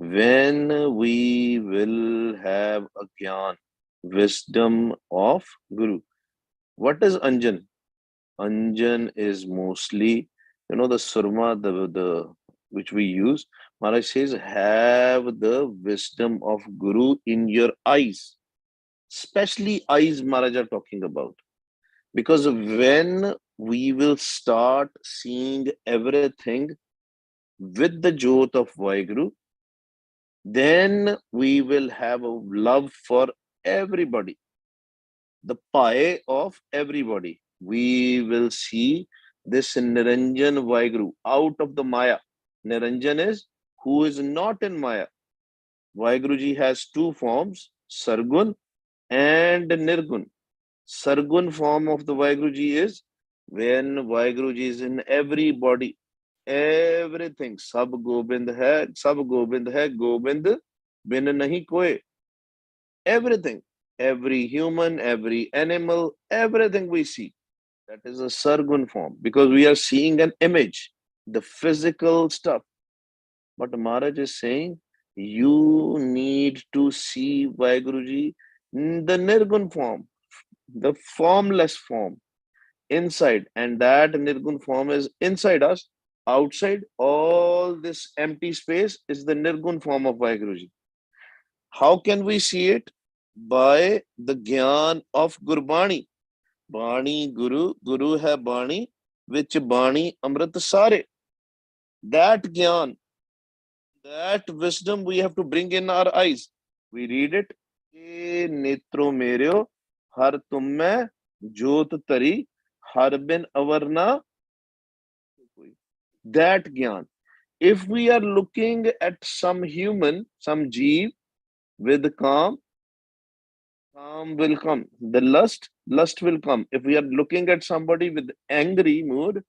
When we will have a gyan, wisdom of Guru. What is Anjan? Anjan is mostly, the surma, the which we use. Maharaj says, have the wisdom of Guru in your eyes. Especially eyes, Maharaj are talking about. Because when we will start seeing everything with the Jyot of Vaheguru, then we will have a love for everybody, the pie of everybody. We will see this Niranjan Vaheguru out of the Maya. Niranjan is who is not in Maya. Vaheguruji has two forms, Sargun and Nirgun. Sargun form of the Vaheguruji is when Vaheguruji is in everybody, everything. Sab Gobind hai, Gobind bin nahi koi. Everything, every human, every animal, everything we see. That is a Sargun form because we are seeing an image, the physical stuff. But Maharaj is saying you need to see Vaheguruji in the Nirgun form, the formless form inside, and that Nirgun form is inside us. Outside, all this empty space is the Nirgun form of Vaheguruji. How can we see it? By the Gyan of Gurbani. Bani Guru, Guru hai Bani, which Bani Amrit Sare. That Gyan, that wisdom we have to bring in our eyes. We read it. Netro meryo, har tumme jyot tari, har bin avarna. That Gyan. If we are looking at some human, some jeev with calm will come. The lust will come. If we are looking at somebody with angry mood,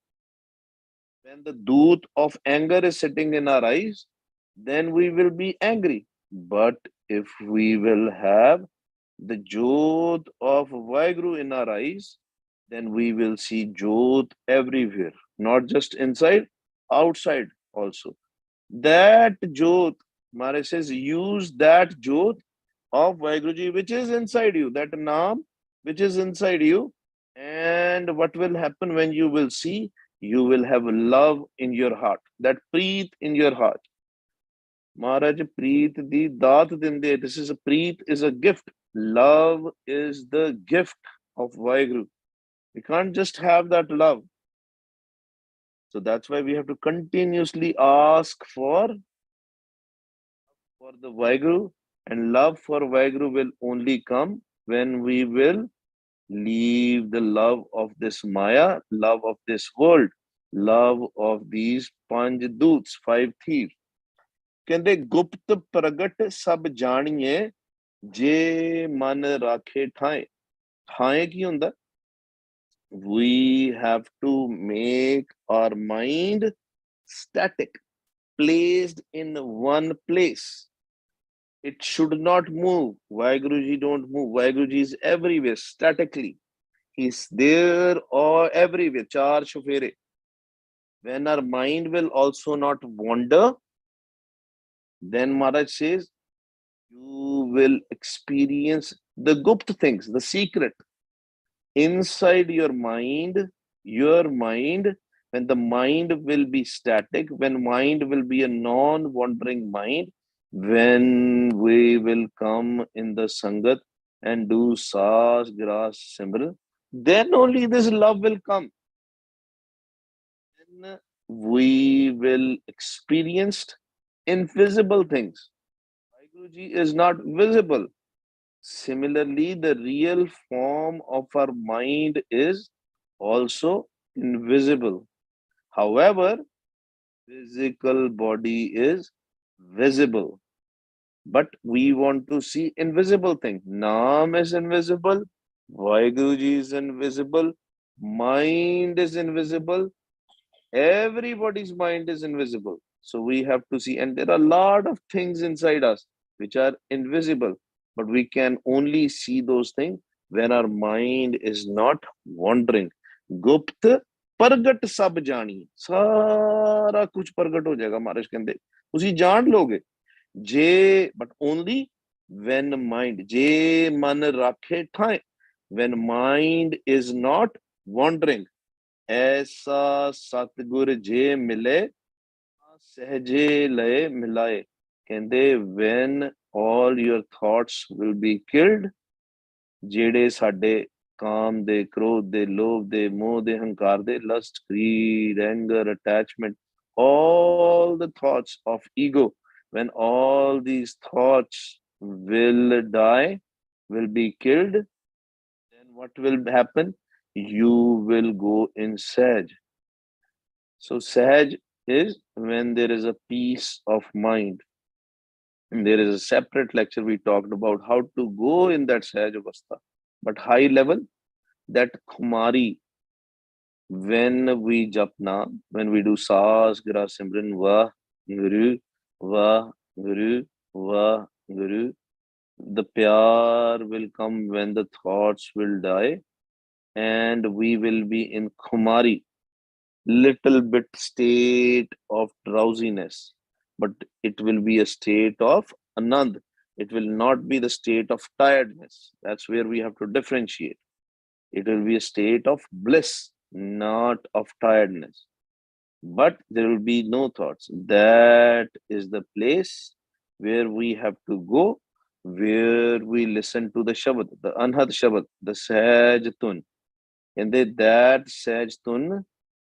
when the doot of anger is sitting in our eyes, then we will be angry. But if we will have the jyot of Vaheguru in our eyes, then we will see jyot everywhere, not just inside, outside also. That jyot, Maharaj says, use that jyot of Vaheguruji, which is inside you, that Naam, which is inside you. And what will happen when you will see? You will have love in your heart, that preet in your heart. Maharaj Preet di Daat Dinde. This is a Preet is a gift. Love is the gift of Vaheguru. We can't just have that love. So that's why we have to continuously ask for the Vaheguru, and love for Vaheguru will only come when we will leave the love of this Maya, love of this world, love of these Panj Doots, five thieves. ਕਹਿੰਦੇ ਗੁਪਤ ਪ੍ਰਗਟ ਸਭ ਜਾਣੀਏ ਜੇ ਮਨ ਰਾਖੇ ਠਾਏ ਠਾਏ ਕੀ ਹੁੰਦਾ we have to make our mind static, placed in one place. It should not move. Vaheguruji don't move. Vaheguruji is everywhere statically. He's there or everywhere. Char shufere. When our mind will also not wander, then Maharaj says, you will experience the gupt things, the secret inside your mind. Your mind, when the mind will be static, when mind will be a non-wandering mind, when we will come in the Sangat and do Sas, Gras, Simran, then only this love will come. Then we will experience invisible things. Guruji is not visible. Similarly, the real form of our mind is also invisible. However, physical body is visible. But we want to see invisible thing. Naam is invisible. Vaheguruji is invisible. Mind is invisible. Everybody's mind is invisible. So we have to see, and there are a lot of things inside us which are invisible, but we can only see those things when our mind is not wandering. गुप्त प्रगट सब जानिए, सारा कुछ प्रगट हो जाएगा महाराज कहते, उसी जान लोगे. but only when mind, je man rakhe thai, when mind is not wandering. Aisa Satgur je mile, sehje laye milaye. When all your thoughts will be killed, ਜਿਹੜੇ ਸਾਡੇ ਕਾਮ ਦੇ ਕ੍ਰੋਧ ਦੇ ਲੋਭ ਦੇ ਮੋਹ ਦੇ ਹੰਕਾਰ ਦੇ lust greed anger attachment all the thoughts of ego when all these thoughts will die will be killed then what will happen you will go in sahaj so sahaj is when there is a peace of mind and there is a separate lecture we talked about how to go in that sahaj avastha but high level that Kumari, when we japna, when we do Sas, Gra, Simran, Va, Guru, Va, Guru, the pyar will come when the thoughts will die, and we will be in Kumari, little bit state of drowsiness, but it will be a state of Anand. It will not be the state of tiredness. That's where we have to differentiate. It will be a state of bliss, not of tiredness. But there will be no thoughts. That is the place where we have to go, where we listen to the Shabad, the Anhad Shabad, the Sahaj Tun. And that Sahaj Tun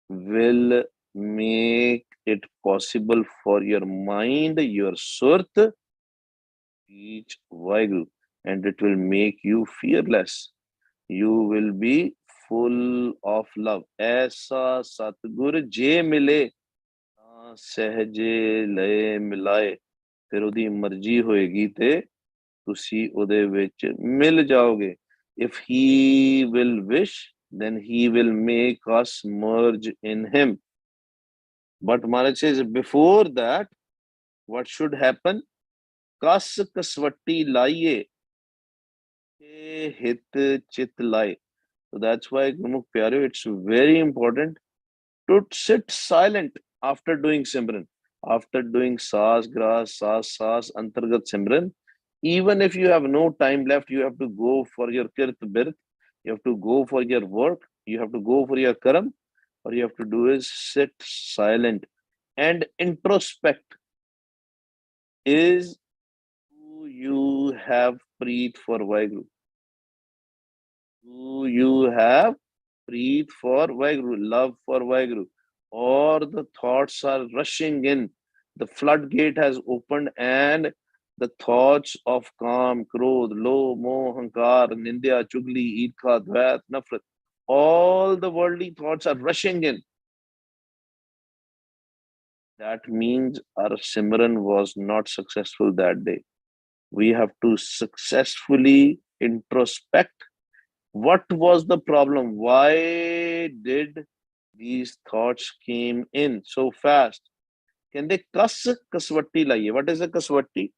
will make it possible for your mind, your Surt, reach Vaigu, and it will make you fearless. You will be full of love. ऐसा सतगुर जे मिले ਸਹਜੇ ਲਏ ਮਿਲਾਏ ਫਿਰ ਉਹਦੀ ਮਰਜ਼ੀ ਹੋਏਗੀ ਤੇ ਤੁਸੀਂ ਉਹਦੇ ਵਿੱਚ ਮਿਲ ਜਾਓਗੇ if he will wish then he will make us merge in him but Maharaj says before that what should happen ਕਸ ਕਸਵੱਟੀ ਲਾਈਏ hit chit lai. So that's why Gurmukh Pyareo, it's very important to sit silent after doing Simran. After doing Sas, Gras, Sas, Antargat Simran, even if you have no time left, you have to go for your Kirt Birth, you have to go for your work, you have to go for your Karam, or you have to do is sit silent and introspect. Is who you have breathed for Vaheguru? Do you have breathe for Vaheguru, love for Vaheguru, or the thoughts are rushing in? The floodgate has opened, and the thoughts of Kam, Krodh, Lo, Moh, Hankar, Nindya, Chugli, Irkha, Dvait, Nafrat, all the worldly thoughts are rushing in. That means our Simran was not successful that day. We have to successfully introspect. What was the problem? Why did these thoughts came in so fast? Can they kaswatti laiye? What is a kaswatti?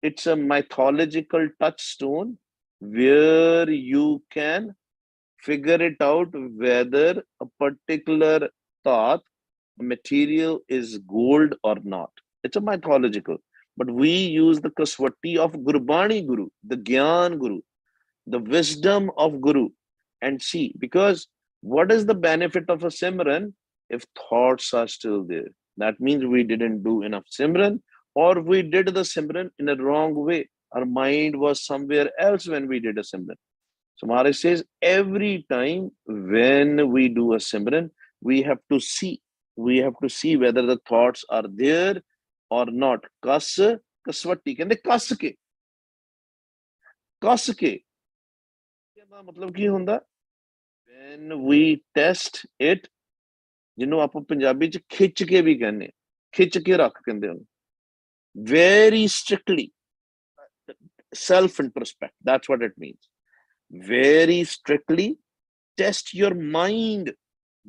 It's a mythological touchstone where you can figure it out whether a particular thought material is gold or not. It's a mythological. But we use the kaswatti of Gurbani Guru, the Gyan Guru, the wisdom of Guru, and see. Because what is the benefit of a Simran if thoughts are still there? That means we didn't do enough Simran, or we did the Simran in a wrong way. Our mind was somewhere else when we did a Simran. So Maharaj says every time when we do a Simran, we have to see. We have to see whether the thoughts are there or not. Kas, kaswati. Kende kas ke. Kas ke. मतलब ਕੀ ਹੁੰਦਾ when we test it ਜਿਹਨੂੰ ਆਪਾਂ ਪੰਜਾਬੀ ਚ ਖਿੱਚ ਕੇ ਵੀ ਕਹਿੰਦੇ ਖਿੱਚ ਕੇ ਰੱਖ ਕਹਿੰਦੇ ਉਹਨੂੰ very strictly self introspect that's what it means very strictly test your mind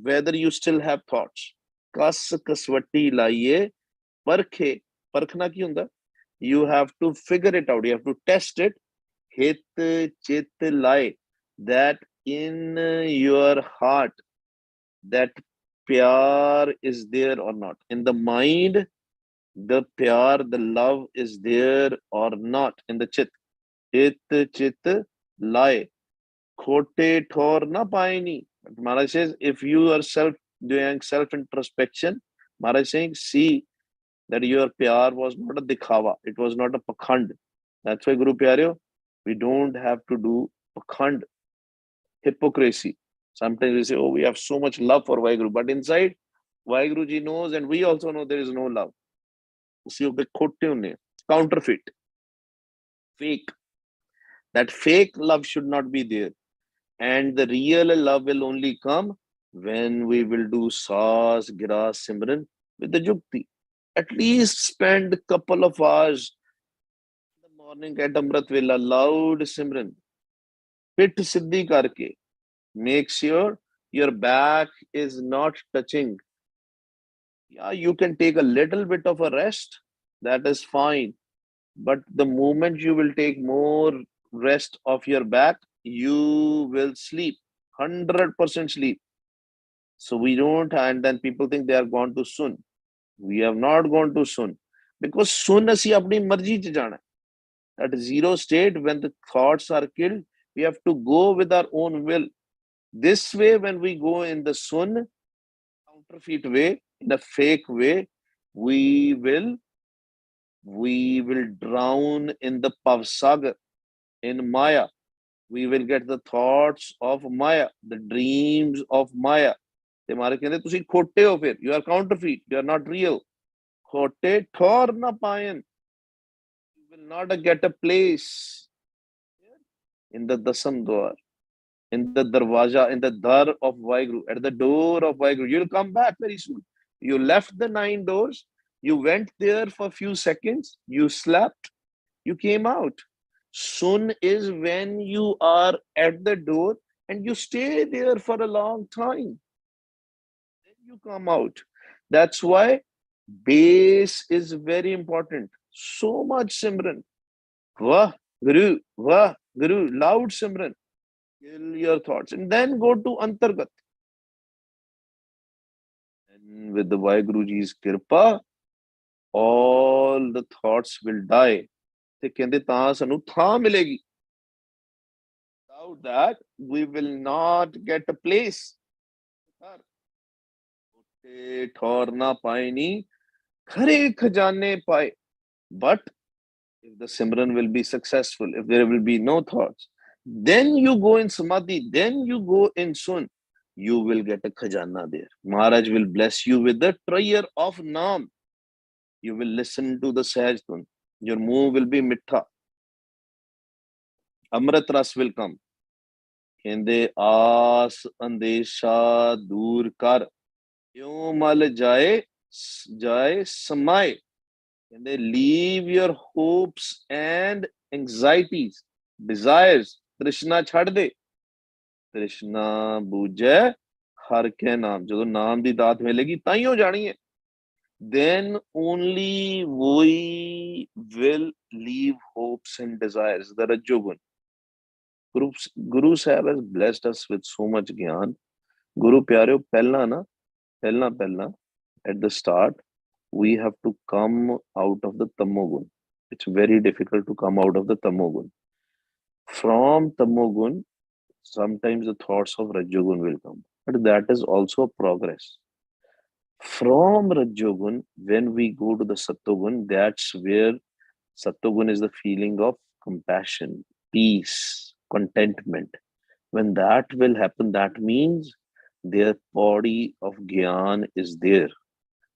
whether you still have thoughts ਕਸ ਕਸਵੱਟੀ ਲਾਈਏ ਪਰਖੇ ਪਰਖਣਾ ਕੀ ਹੁੰਦਾ you have to figure it out you have to test it hit chit lai that in your heart that pyar is there or not in the mind The pyar, the love is there or not in the chit. It chit lie. Khote thor na paini. Maharaj says, if you are doing self introspection, Maharaj saying, see that your pyar was not a dikhawa, it was not a pakhand. That's why Guru Pyareo, we don't have to do pakhand, hypocrisy. Sometimes we say, oh, we have so much love for Vaheguru, but inside, Vaheguru ji knows, and we also know there is no love. See, counterfeit, fake. That fake love should not be there. And the real love will only come when we will do Saas, Gira, Simran with the Jukti. At least spend a couple of hours in the morning at Amrit Vela, loud Simran. Pit Siddhi karke. Make sure your back is not touching. Yeah, you can take a little bit of a rest. That is fine. But the moment you will take more rest of your back, you will sleep. 100% sleep. So we don't, and then people think they are gone to sun. We have not gone to sun. Because sun asi apni marji ch jana. At zero state, when the thoughts are killed, we have to go with our own will. This way, when we go in the sun, counterfeit way, in a fake way, we will we will drown in the Pavsagar, in Maya. We will get the thoughts of Maya, the dreams of Maya. ਤੇ ਮਾਰੇ ਕਹਿੰਦੇ ਤੁਸੀਂ ਖੋਟੇ ਹੋ ਫਿਰ, you are counterfeit, you are not real. ਖੋਟੇ ਠੋਰ ਨਾ ਪਾਇਨ. You will not get a place in the Dasam Dwar, in the Darwaja, in the Dar of Vaheguru, at the door of Vaheguru. You'll come back very soon. You left the 9 doors, you went there for a few seconds, you slept, you came out. Sun is when you are at the door and you stay there for a long time. Then you come out. That's why base is very important. So much Simran. Wah, Guru, loud Simran. Kill your thoughts. And then go to Antargat. And with the Vaheguruji's Kirpa, all the thoughts will die. ਤੇ ਕਹਿੰਦੇ ਤਾਂ ਸਾਨੂੰ ਥਾਂ ਮਿਲੇਗੀ. Without that, we will not get a place. ਠੌਰ ਨਾ ਪਾਏ ਨੀ ਖਰੇ ਖਜ਼ਾਨੇ ਪਾਏ. But if the Simran will be successful, if there will be no thoughts, then you go in Samadhi, then you go in Sun, you will get a khajana there. Maharaj will bless you with the prayer of Naam. You will listen to the Sahaj Tun. Your move will be mittha. Amrit Ras will come. ਕਹਿੰਦੇ ਆਸ ਅੰਦੇਸ਼ਾ ਦੂਰ ਕਰ ਕਿਉਂ ਮਲ ਜਾਏ ਸਮਾਏ. ਕਹਿੰਦੇ leave your hopes and anxieties, desires, ਤ੍ਰਿਸ਼ਨਾ ਛੱਡ ਦੇ. ਤ੍ਰਿਸ਼ਨਾ ਬੂਝੈ ਹਰ ਕੇ ਨਾਮ. ਜਦੋਂ ਨਾਮ ਦੀ ਦਾਤ ਮਿਲੇਗੀ ਤਾਂ ਹੀ ਹੋ ਜਾਣੀ ਹੈ. Then only we will leave hopes and desires, the Rajogun. Guru Sahib has blessed us with so much gyan. Guru Pyareo, pehla, at the start, we have to come out of the Tamogun. It's very difficult to come out of the Tamogun. From Tamogun, sometimes the thoughts of Rajogun will come. But that is also a progress. From Rajogun, when we go to the Sattogun, that's where Sattogun is the feeling of compassion, peace, contentment. When that will happen, that means their body of Gyan is there.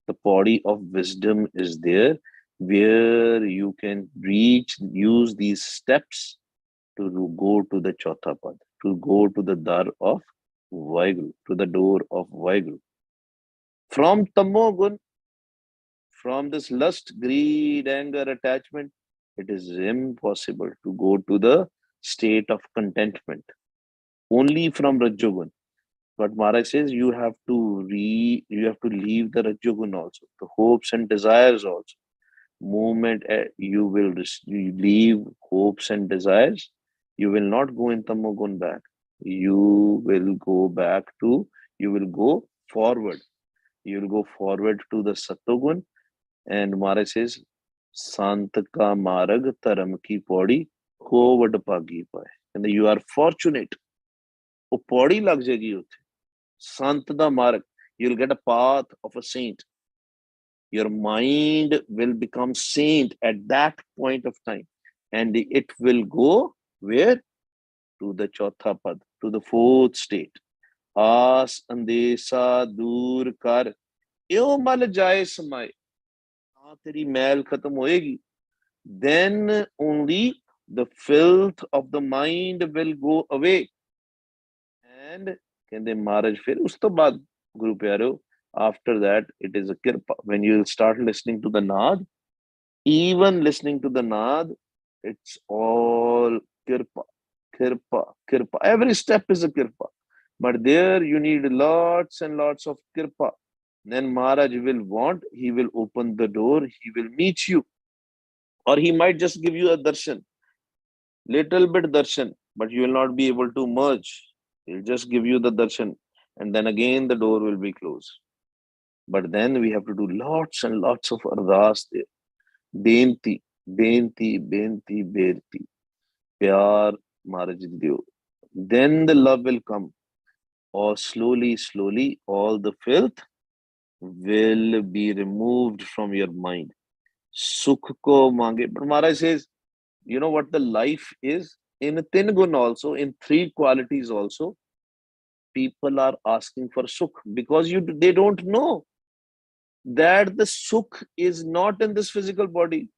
The body of wisdom is there, where you can use these steps to go to the Chautha Pad, to go to the Dar of Vaheguru, to the door of Vaheguru. From Tamogun, from this lust, greed, anger, attachment, it is impossible to go to the state of contentment. Only from Rajogun. But Maharaj says you have to leave the Rajogun also, the hopes and desires also. Moment you will leave hopes and desires, you will not go in Tamogun back. You will go forward. You will go forward to the Sattogun, And Maharaj says, Sant ka marg dharam ki paudi ko vad bhagi paye. And you are fortunate. ਉਹ ਪੌੜੀ ਲੱਗ ਜਾਏਗੀ ਉੱਥੇ ਸੰਤ ਦਾ ਮਾਰਗ, you'll get a path of a saint. Your mind will become saint at that point of time, and it will go where? To the chautha pad, to the fourth state. Aas andesa dur kar eo mal jaye samaye, teri mail khatam hoegi. Then only the filth of the mind will go away. And ਕਹਿੰਦੇ ਮਹਾਰਾਜ ਫਿਰ ਉਸ ਤੋਂ ਬਾਅਦ ਗੁਰੂ ਪਿਆਰਿਓ, after that it is a kirpa. When you start listening to the naad, even listening to the naad, it's all kirpa, kirpa, kirpa. Every step is a kirpa, but there you need lots and lots of kirpa. Then Maharaj will want, he will open the door, he will meet you, or he might just give you a darshan, little bit darshan, but you will not be able to merge. He'll just give you the darshan, and then again the door will be closed. But then we have to do lots and lots of ardas there. Benti, benti, benti, benti. Pyar Maharaj Diyo. Then the love will come. Or slowly, slowly, all the filth will be removed from your mind. Sukh ko mange. But Maharaj says, you know what the life is? In tin gun also, in three qualities also, people are asking for sukh because they don't know that the sukh is not in this physical body.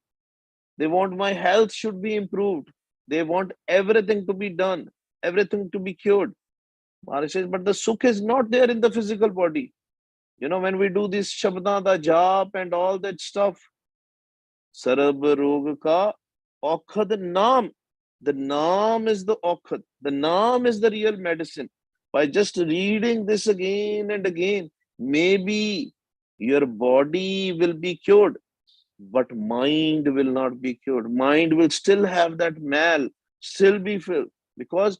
They want my health should be improved. They want everything to be done, everything to be cured. Maharaj says, but the sukh is not there in the physical body. You know, when we do this Shabda, the Jap and all that stuff, Sarab Rog Ka Aukhad Naam. The Naam is the Aukhad. The Naam is the real medicine. By just reading this again and again, maybe your body will be cured, but mind will not be cured. Mind will still have that mal, still be filled, because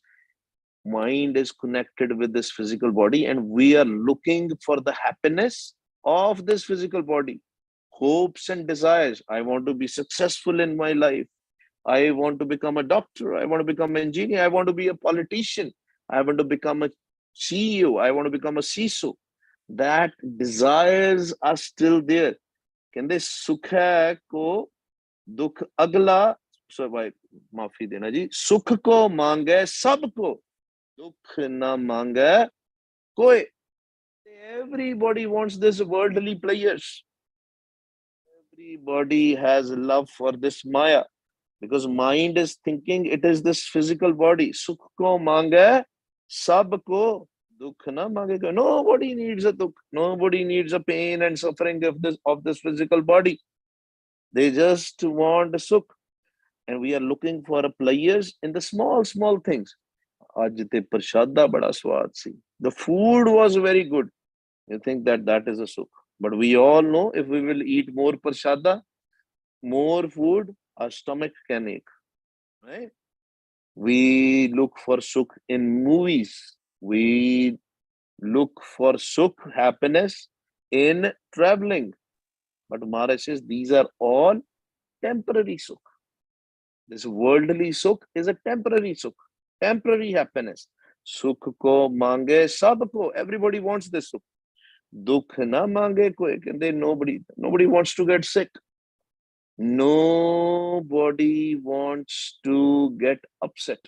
mind is connected with this physical body, and we are looking for the happiness of this physical body. Hopes and desires. I want to be successful in my life. I want to become a doctor. I want to become an engineer. I want to be a politician. I want to become a CEO. I want to become a CISO. That desires are still there. कहते सुख है को दुख अगला, भाई माफी देना जी, सुख को मांगे सबको, दुख ना मांगे कोई. Everybody wants this worldly pleasures. Everybody has love for this Maya, because mind is thinking it is this physical body. Sukh ko mange sabko, dukh na mange ko. Nobody needs a dukh. Nobody needs a pain and suffering of this physical body. They just want sukh. And we are looking for players in the small, small things. Aaj te prashada bada swad si. The food was very good. You think that that is a sukh. But we all know if we will eat more prashada, more food, our stomach can ache. Right? We look for sukh in movies. We look for sukh, happiness in traveling. But Maharaj says these are all temporary sukh. This worldly sukh is a temporary sukh, temporary happiness. Sukh ko mange sabko. Everybody wants this sukh. Dukh na mange koi. Nobody wants to get sick. Nobody wants to get upset.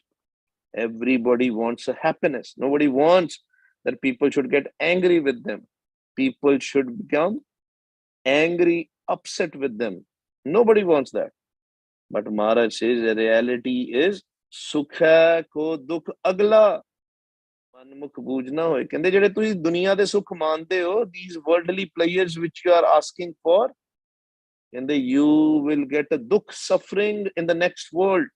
Everybody wants a happiness. Nobody wants that people should get angry with them. People should become angry, upset with them. Nobody wants that. But Maharaj says the reality is sukha ko dukh agla. ਮਨਮੁਖ ਬੂਝਣਾ ਹੋਏ. ਕਹਿੰਦੇ ਜਿਹੜੇ ਤੁਸੀਂ ਦੁਨੀਆ ਦੇ ਸੁੱਖ ਮੰਨਦੇ ਹੋ, these worldly pleasures which you are asking for, ਕਹਿੰਦੇ you will get a dukh, suffering in the next world.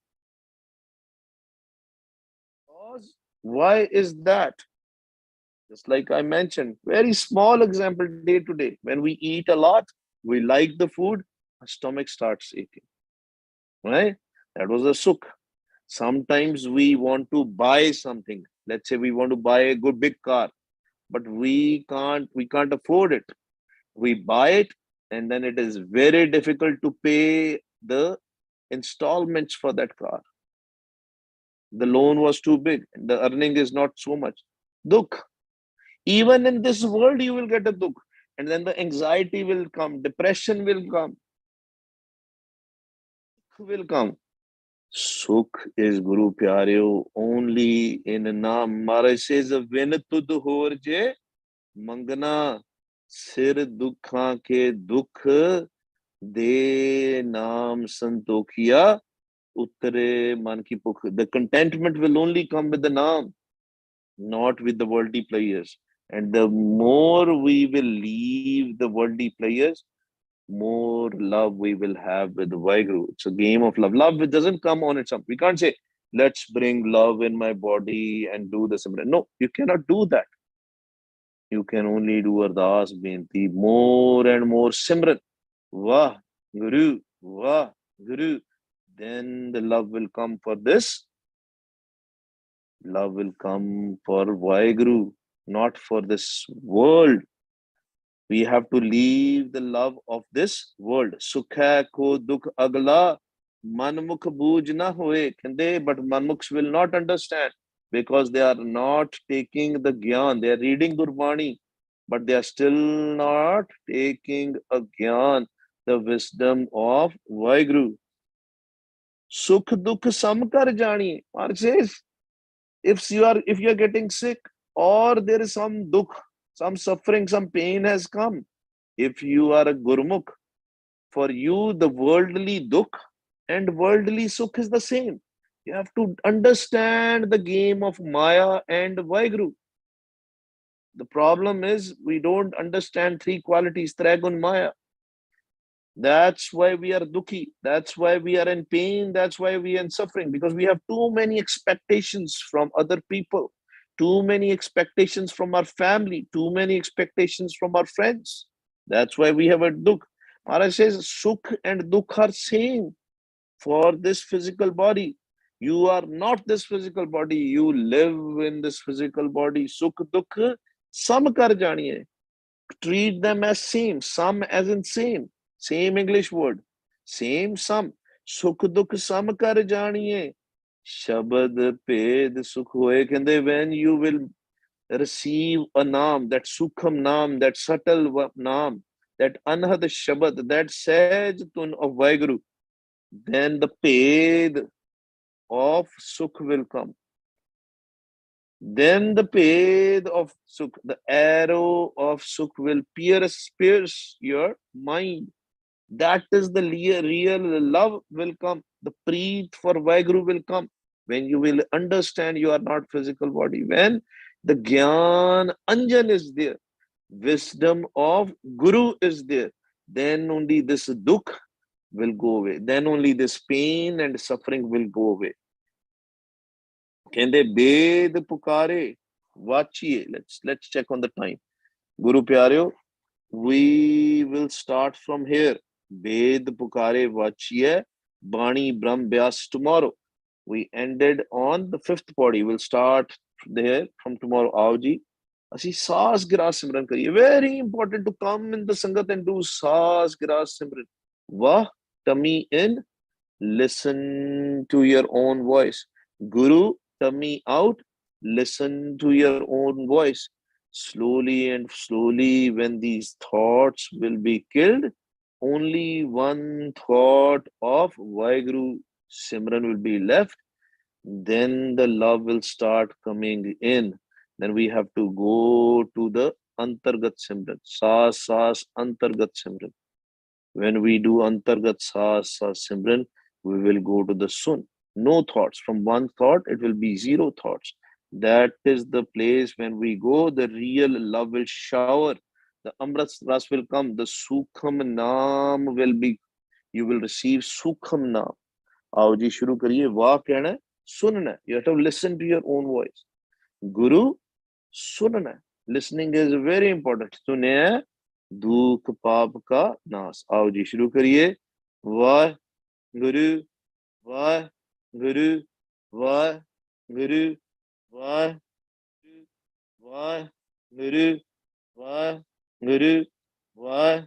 Why is that? Just like I mentioned, very small example day to day. When we eat a lot, we like the food, our stomach starts aching. Right? That was a sukh. Sometimes we want to buy something. Let's say we want to buy a good big car, but we can't afford it. We buy it, and then it is very difficult to pay the installments for that car. The loan was too big, the earning is not so much. Dukh. Even in this world, you will get a dukh. And then the anxiety will come, depression will come. Sukh is Guru Pyareo only in Naam. Maharaj says, Vin tud hor je mangana sir dukha ke dukh de naam santokhiya uttare man ki pukh. The contentment will only come with the Naam, not with the worldly players. And the more we will leave the worldly players, more love we will have with Vaheguru. It's a game of love. Love doesn't come on its own. We can't say, let's bring love in my body and do the Simran. No, you cannot do that. You can only do Ardas, Benti, more and more Simran. Wah, Guru, Wah, Guru. Then the love will come for this. Love will come for Vaheguru, not for this world. We have to leave the love of this world. Sukha ko dukh agla, manmukh booj na hoye. But manmukhs will not understand because they are not taking the gyan. They are reading Gurbani, but they are still not taking a gyan, the wisdom of Vaheguru. Sukh dukh sam kar jani. Mark says, if you are getting sick or there is some dukh, some suffering, some pain has come, if you are a Gurmukh, for you the worldly dukh and worldly sukh is the same. You have to understand the game of Maya and Vaheguru. The problem is we don't understand three qualities, Tragun Maya. That's why we are dukhi. That's why we are in pain. That's why we are in suffering, because we have too many expectations from other people, too many expectations from our family, too many expectations from our friends. That's why we have a dukh. Maharaj says sukh and dukh are same for this physical body. You are not this physical body. You live in this physical body. Sukh dukh sam kar janiye. Treat them as same, some as in same English word, same sum. Sukh dukh sam kar janiye. Shabad ped sukh hoye. Kende when you will receive a naam, that sukham naam, that subtle naam, that anhad shabad, that sahaj tun of Vaheguru, then the ped of sukh will come. Then the path of Sukh, the arrow of Sukh will pierce your mind. That is the real love will come. The preet for Vaheguru will come when you will understand you are not physical body. When the Gyan Anjan is there, wisdom of Guru is there, then only this dukh will go away. Then only this pain and suffering will go away. ਕਹਿੰਦੇ ਬੇਦ ਪੁਕਾਰੇ ਵਾਚੀਏ let's check on the time. Guru Pyareo, we will start from here. Ved pukare vachiye Bani Brahm Vyas tomorrow. We ended on the fifth body. We'll start there from tomorrow. Aao ji, ਅਸੀਂ ਸਾਸ ਗਿਰਾਸ ਸਿਮਰਨ ਕਰੀਏ. Very important to come in the Sangat and do sauce ਗਿਰਾਸ Simran. Wah, tummy in, listen to your own voice. Guru, tummy out, listen to your own voice. Slowly and slowly, when these thoughts will be killed, only one thought of Vaheguru Simran will be left. Then the love will start coming in. Then we have to go to the Antargat Simran. Saas, Saas, Antargat Simran. When we do Antargat Saas, Saas Simran, we will go to the Sun. No thoughts. From one thought, it will be zero thoughts. That is the place when we go, the real love will shower. The Amrit Ras will come. The Sukham Naam will be, you will receive Sukham Naam. आओ जी शुरू करिए. वाह कहना है, सुनना है. You have to listen to your own voice. Guru, सुनना है. Listening is very important. सुने दुख पाप का नाश. आओ जी शुरू करिए. वाह गुरु, वाह गुरु, वाह गुरु, वाह वाह गुरु, वाह गुरु, वाह